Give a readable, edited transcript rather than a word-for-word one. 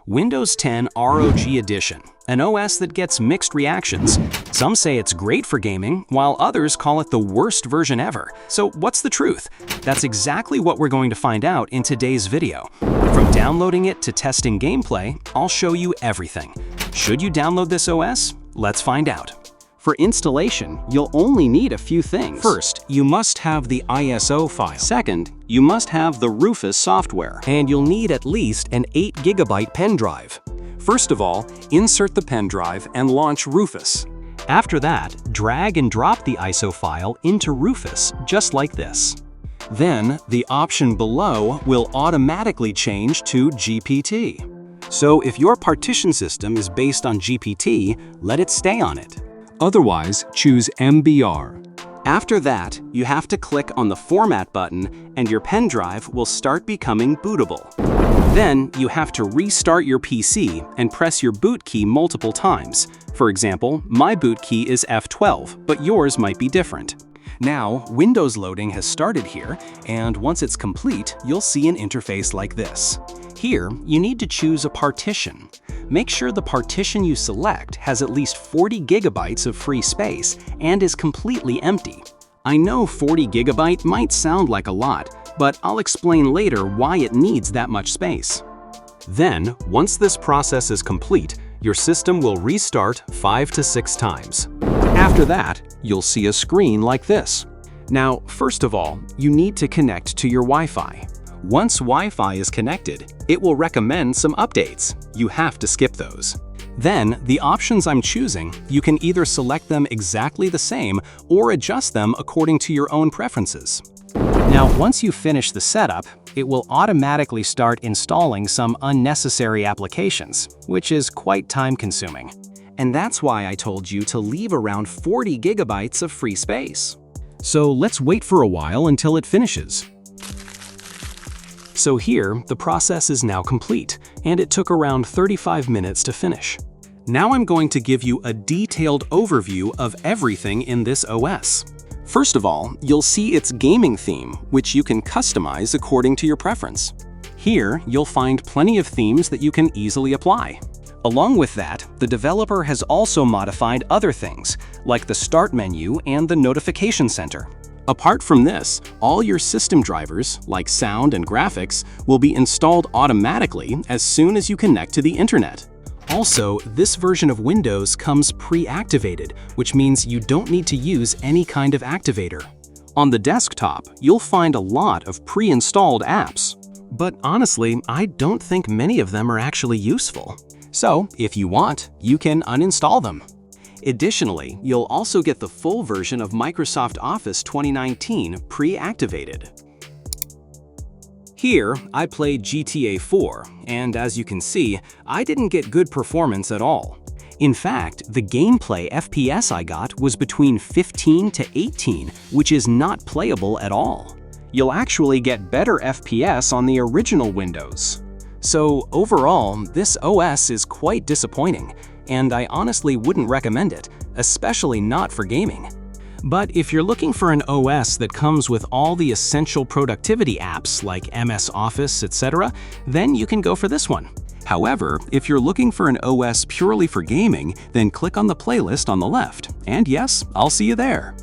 Windows 10 ROG Edition, an OS that gets mixed reactions. Some say it's great for gaming, while others call it the worst version ever. So what's the truth? That's exactly what we're going to find out in today's video. From downloading it to testing gameplay, I'll show you everything. Should you download this OS? Let's find out. For installation, you'll only need a few things. First, you must have the ISO file. Second, you must have the Rufus software. And you'll need at least an 8 GB pen drive. First of all, insert the pen drive and launch Rufus. After that, drag and drop the ISO file into Rufus, just like this. Then, the option below will automatically change to GPT. So if your partition system is based on GPT, let it stay on it. Otherwise, choose MBR. After that, you have to click on the Format button and your pen drive will start becoming bootable. Then, you have to restart your PC and press your boot key multiple times. For example, my boot key is F12, but yours might be different. Now, Windows loading has started here, and once it's complete, you'll see an interface like this. Here, you need to choose a partition. Make sure the partition you select has at least 40 GB of free space and is completely empty. I know 40 GB might sound like a lot, but I'll explain later why it needs that much space. Then, once this process is complete, your system will restart 5 to 6 times. After that, you'll see a screen like this. Now, first of all, you need to connect to your Wi-Fi. Once Wi-Fi is connected, it will recommend some updates. You have to skip those. Then, the options I'm choosing, you can either select them exactly the same or adjust them according to your own preferences. Now, once you finish the setup, it will automatically start installing some unnecessary applications, which is quite time-consuming. And that's why I told you to leave around 40 GB of free space. So let's wait for a while until it finishes. So here, the process is now complete, and it took around 35 minutes to finish. Now I'm going to give you a detailed overview of everything in this OS. First of all, you'll see its gaming theme, which you can customize according to your preference. Here, you'll find plenty of themes that you can easily apply. Along with that, the developer has also modified other things, like the Start menu and the Notification Center. Apart from this, all your system drivers, like sound and graphics, will be installed automatically as soon as you connect to the internet. Also, this version of Windows comes pre-activated, which means you don't need to use any kind of activator. On the desktop, you'll find a lot of pre-installed apps. But honestly, I don't think many of them are actually useful. So, if you want, you can uninstall them. Additionally, you'll also get the full version of Microsoft Office 2019 pre-activated. Here, I played GTA 4, and as you can see, I didn't get good performance at all. In fact, the gameplay FPS I got was between 15 to 18, which is not playable at all. You'll actually get better FPS on the original Windows. So overall, this OS is quite disappointing, and I honestly wouldn't recommend it, especially not for gaming. But if you're looking for an OS that comes with all the essential productivity apps like MS Office, etc., then you can go for this one. However, if you're looking for an OS purely for gaming, then click on the playlist on the left. And yes, I'll see you there.